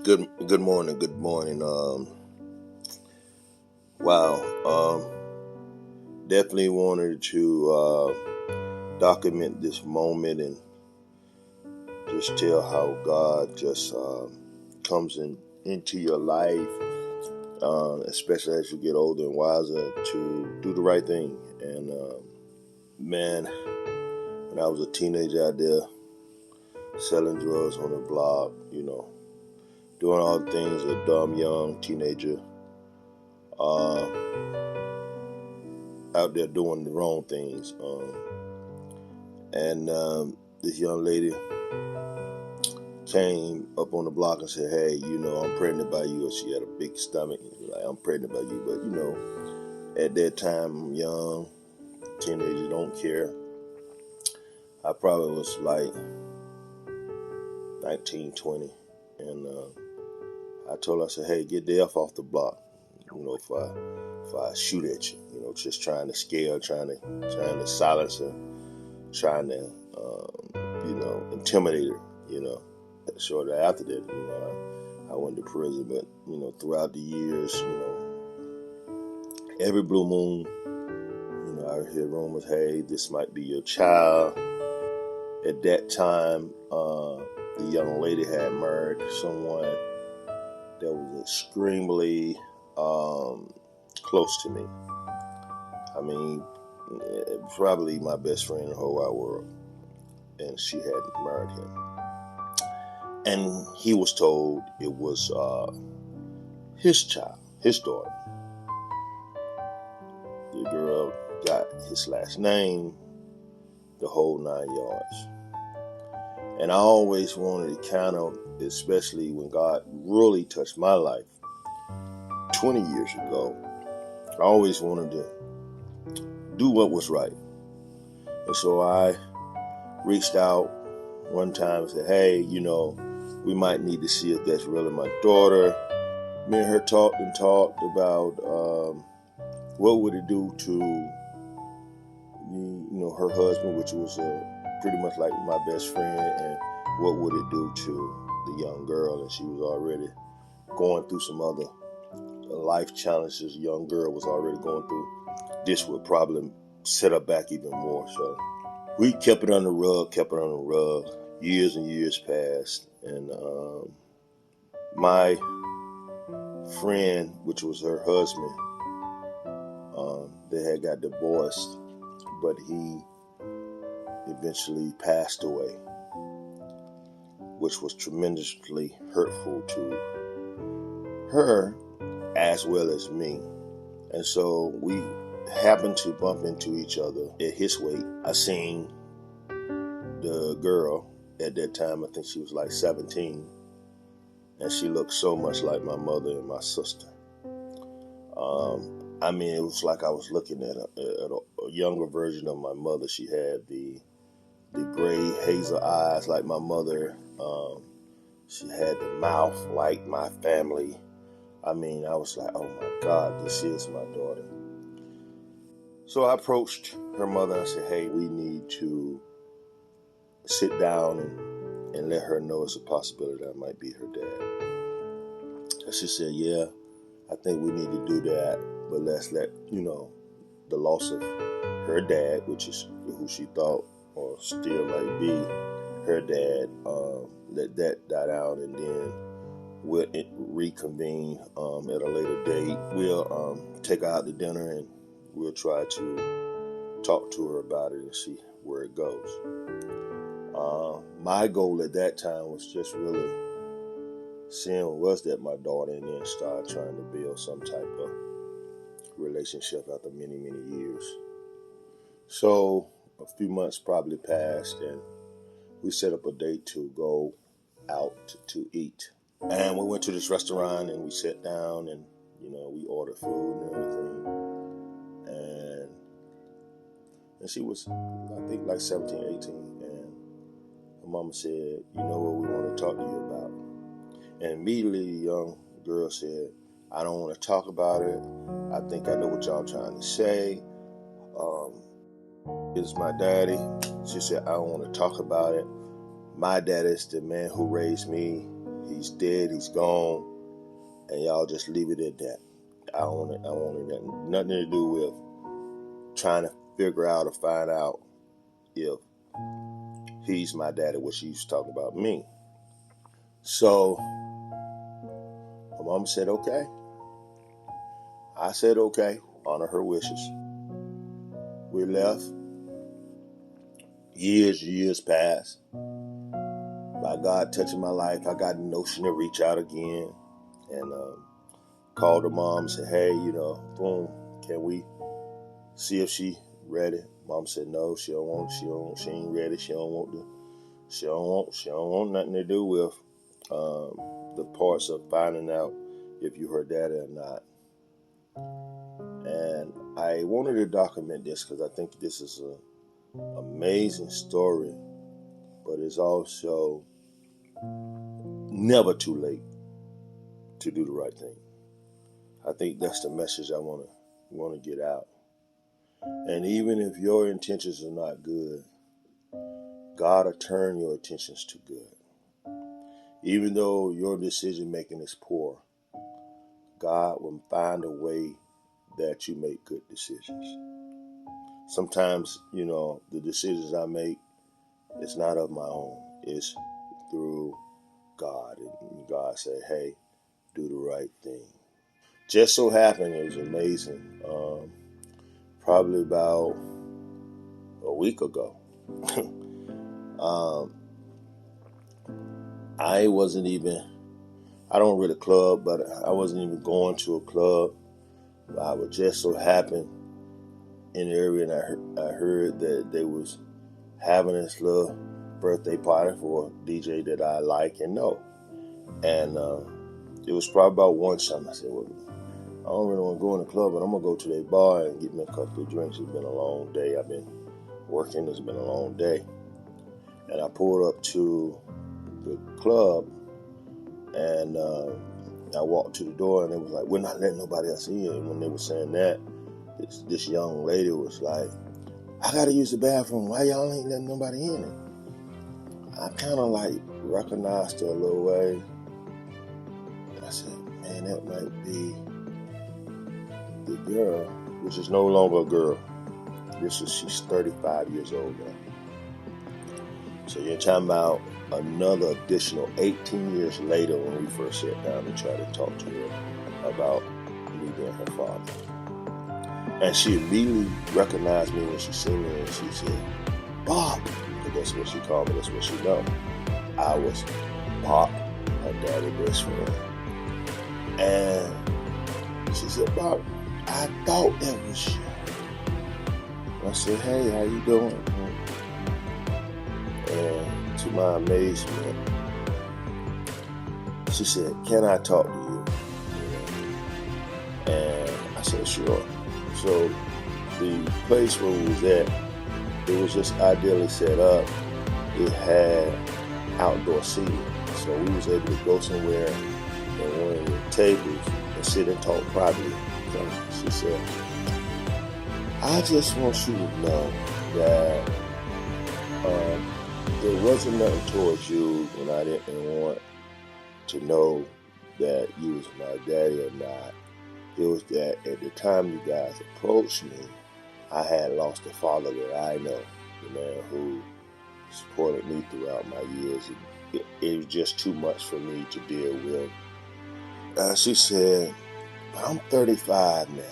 Good morning. Good morning. Wow. Definitely wanted to document this moment and just tell how God just comes into your life, especially as you get older and wiser, to do the right thing. And man, when I was a teenager out there selling drugs on the block, doing all the things a dumb young teenager. Uh, Out there doing the wrong things. And this young lady came up on the block and said, "Hey, I'm pregnant by you." She had a big stomach. Like, "I'm pregnant by you," but at that time, I'm young, teenagers don't care. I probably was like 19, 20, and I told her, I said, "Hey, get the f off the block." If I shoot at you, just trying to scare, trying to silence her, trying to, intimidate her, you know. Shortly after that, I went to prison. But throughout the years, every blue moon, I hear rumors, "Hey, this might be your child." At that time, the young lady had married someone that was extremely close to me. I mean, probably my best friend in the whole wide world, and she had married him. And he was told it was his child, his daughter. The girl got his last name, the whole 9 yards. And I always wanted to kind of, especially when God really touched my life 20 years ago, I always wanted to do what was right. And so I reached out one time and said, "Hey, we might need to see if that's really my daughter." Me and her talked and talked about what would it do to her husband, which was pretty much like my best friend, and what would it do to the young girl. And she was already going through some other life challenges. The young girl was already going through. This would probably set her back even more. So we kept it on the rug. Years and years passed, and my friend, which was her husband, they had got divorced, but he eventually passed away, which was tremendously hurtful to her as well as me. And so we happened to bump into each other at his wake. I seen the girl at that time. I think she was like 17, and she looked so much like my mother and my sister. It was like I was looking at a younger version of my mother. She had the gray hazel eyes like my mother. She had the mouth like my family. I was like, "Oh my God, this is my daughter." So I approached her mother and I said, "Hey, we need to sit down and let her know it's a possibility that I might be her dad." And she said, "Yeah, I think we need to do that, but let's let, the loss of her dad, which is who she thought or still might be her dad, let that die down, and then we'll reconvene at a later date. We'll take her out to dinner and we'll try to talk to her about it and see where it goes." My goal at that time was just really seeing was that my daughter, and then start trying to build some type of relationship after many, many years. So a few months probably passed, and we set up a date to go out to eat. And we went to this restaurant and we sat down and, we ordered food and everything. And she was, I think, like 17, 18. And her mama said, "You know what we want to talk to you about?" And immediately the young girl said, "I don't want to talk about it. I think I know what y'all trying to say. Um, is my daddy." She said, "I don't want to talk about it. My dad is the man who raised me. He's dead, he's gone, and y'all just leave it at that. I wanted nothing to do with trying to figure out or find out if he's my daddy, what she used to talk about me. So my mom said, okay. I said, okay, honor her wishes. We left. Years passed. By God touching my life, I got the notion to reach out again and called her mom and said, hey, boom, can we see if she ready? Mom said, no, she don't want, she ain't ready. She don't want nothing to do with the parts of finding out if you her daddy or not. And I wanted to document this because I think this is an amazing story, but it's also never too late to do the right thing. I think that's the message I want to get out. And even if your intentions are not good, God will turn your intentions to good. Even though your decision making is poor, God will find a way that you make good decisions. Sometimes, the decisions I make, it's not of my own. It's through God. And God said, hey, do the right thing. Just so happened, it was amazing. Probably about a week ago. I don't really club, but I wasn't even going to a club. I would just so happen in the area, and I heard that they was having this little birthday party for a DJ that I like and know. And it was probably about lunchtime. I said, well, I don't really want to go in the club, but I'm going to go to their bar and get me a couple of drinks. It's been a long day. I've been working. It's been a long day. And I pulled up to the club, and I walked to the door, and it was like, we're not letting nobody else in. And when they were saying that, this young lady was like, I got to use the bathroom. Why y'all ain't letting nobody in it? I kind of like recognized her a little way. I said, man, that might be the girl, which is no longer a girl. She's 35 years old now. So you're talking about another additional 18 years later when we first sat down and tried to talk to her about me being her father. And she immediately recognized me when she seen me, and she said, Bob, because that's what she called me, that's what she know. I was Bob, her daddy's best friend. And she said, Bob, I thought that was you. I said, hey, how you doing? And to my amazement, she said, can I talk to you? And I said, sure. So the place where we was at, it was just ideally set up. It had outdoor seating. So we was able to go somewhere and one of the tables and sit and talk privately. So she said, I just want you to know that there wasn't nothing towards you when I didn't want to know that you was my daddy or not. It was that at the time you guys approached me, I had lost a father that I know, the man who supported me throughout my years. It was just too much for me to deal with. She said, I'm 35 now.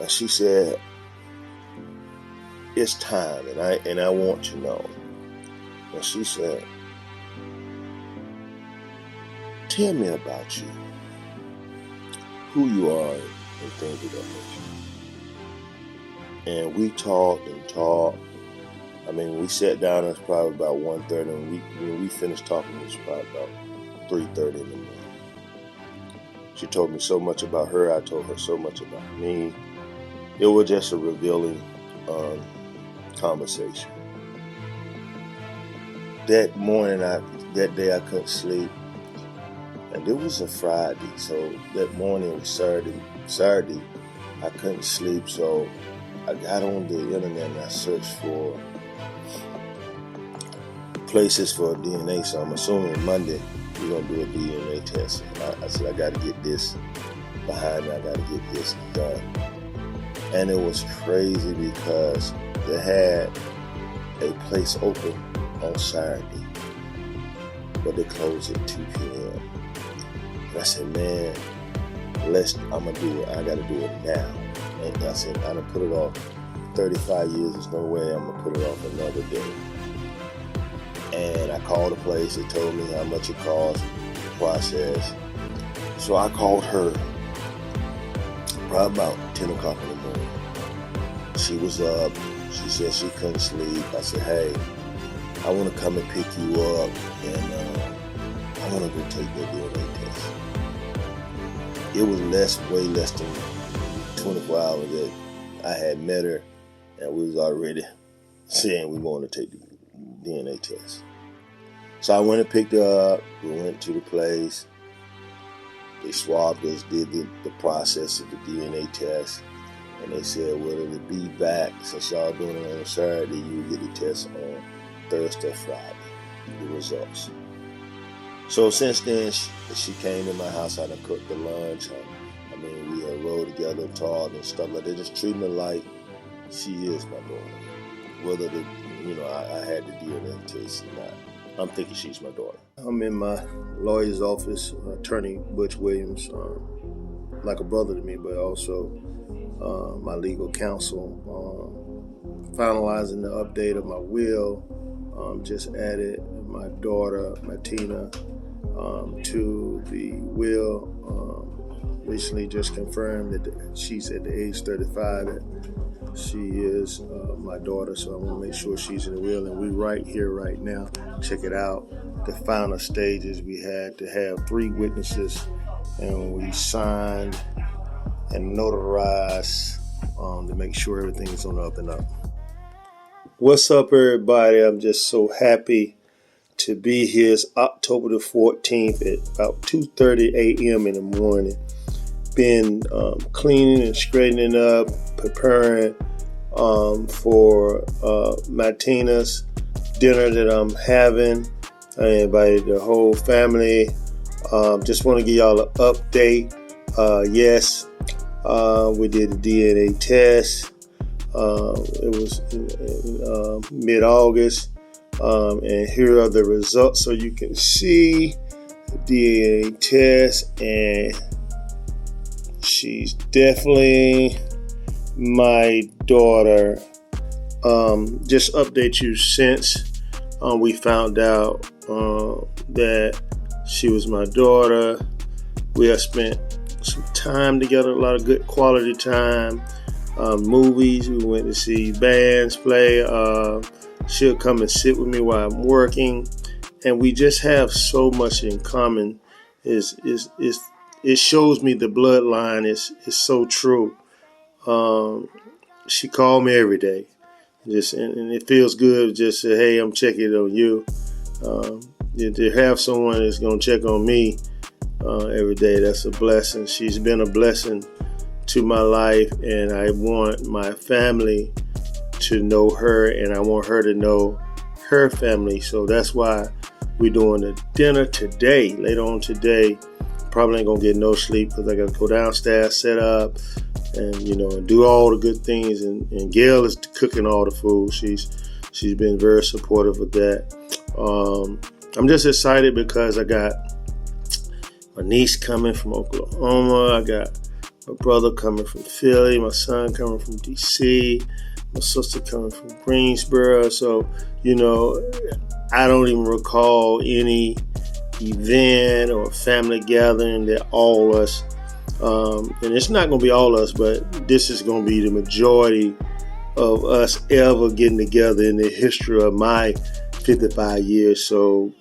And she said, it's time, and I want to know. And she said, tell me about you, who you are, and things of that nature. And we talked and talked. I mean, we sat down, it was probably about 1:30, and when we finished talking, it was probably about 3:30 in the morning. She told me so much about her, I told her so much about me. It was just a revealing conversation. That morning, that day I couldn't sleep, and it was a Friday, so that morning it was Saturday, I couldn't sleep, so I got on the internet and I searched for places for DNA, so I'm assuming Monday we're going to do a DNA test. And I said, I got to get this behind me. I got to get this done. And it was crazy because they had a place open on Saturday, but they closed at 2 p.m. And I said, man, I'm going to do it. I got to do it now. And I said, I done put it off 35 years. There's no way I'm going to put it off another day. And I called the place. They told me how much it cost, the process. So I called her probably about 10 o'clock in the morning. She was up. She said she couldn't sleep. I said, hey, I want to come and pick you up, and I want to go take that DNA test. It was way less than 24 hours that I had met her, and we was already saying we wanted to take the DNA test. So I went and picked her up. We went to the place. They swabbed us, did the process of the DNA test. And they said, well, it'll be back. Since y'all doing it on a Saturday, you will get the test on Thursday or Friday, the results. So since then, she came to my house. I done cooked the lunch. I mean, we had rode together, talked and stuff like that. Just treating her like she is my daughter. Whether I had the DNA test or not, I'm thinking she's my daughter. I'm in my lawyer's office, Attorney Butch Williams, like a brother to me, but also my legal counsel, finalizing the update of my will. Just added my daughter, Matyna, to the will. Recently just confirmed that she's at the age 35, that she is my daughter, so I want to make sure she's in the will. And we right here, right now, check it out. The final stages, we had to have 3 witnesses, and we signed and notarized to make sure everything's on the up and up. What's up, everybody? I'm just so happy to be here. It's October the 14th at about 2:30 a.m. in the morning. Been cleaning and straightening up, preparing for Matyna's dinner that I'm having. I invited the whole family. Just want to give y'all an update. Yes, we did the DNA test. It was in mid-August, and here are the results. So you can see the DNA test, and she's definitely my daughter. Just update you, since we found out that she was my daughter, we have spent some time together, a lot of good quality time. Movies, we went to see bands play. She'll come and sit with me while I'm working, and we just have so much in common. It shows me the bloodline is so true. She called me every day, and it feels good just to say, hey, I'm checking on you. To have someone that's gonna check on me every day, that's a blessing. She's been a blessing to my life, and I want my family to know her, and I want her to know her family. So that's why we're doing the dinner today. Later on today, probably ain't gonna get no sleep because I gotta go downstairs, set up, and do all the good things. And Gail is cooking all the food. She's been very supportive of that. I'm just excited because I got my niece coming from Oklahoma. I got my brother coming from Philly, my son coming from DC, my sister coming from Greensboro. So, I don't even recall any event or family gathering that all us, and it's not going to be all us, but this is going to be the majority of us ever getting together in the history of my 55 years. So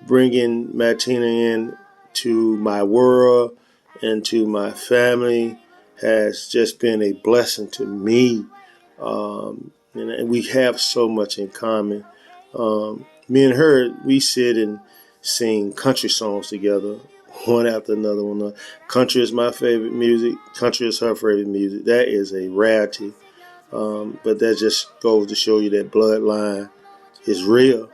bringing Matyna in to my world and to my family has just been a blessing to me. And we have so much in common. Me and her, we sit and sing country songs together, one after another one. Country is my favorite music. Country is her favorite music. That is a rarity. But that just goes to show you that bloodline is real.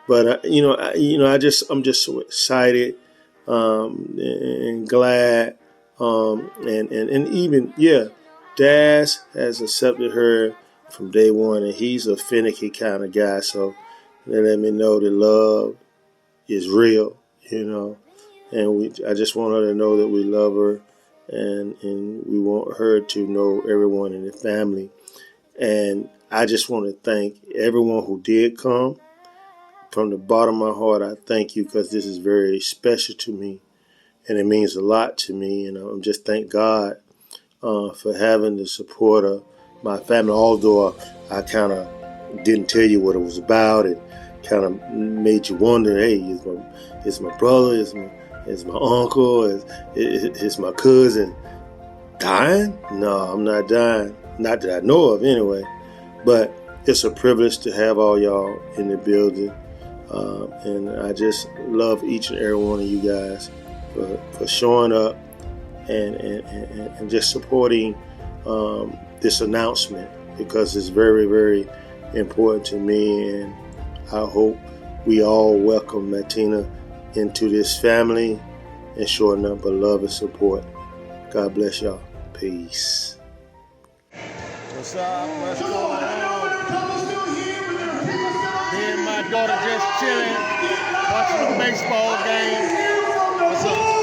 But I'm just so excited and glad, and even Daz has accepted her from day one, and he's a finicky kind of guy, so they let me know that love is real, and I just want her to know that we love her, and we want her to know everyone in the family. And I just want to thank everyone who did come. From the bottom of my heart, I thank you, because this is very special to me, and it means a lot to me. And I'm just thank God for having the support of my family. Although I kind of didn't tell you what it was about, it kind of made you wonder, hey, is my brother, is my uncle, is my cousin dying? No, I'm not dying. Not that I know of, anyway. But it's a privilege to have all y'all in the building. And I just love each and every one of you guys for showing up and just supporting this announcement, because it's very, very important to me. And I hope we all welcome Matyna into this family and show a number of love and support. God bless y'all. Peace. What's up? What's going on? Me and my daughter just chilling, watching the baseball game. What's up?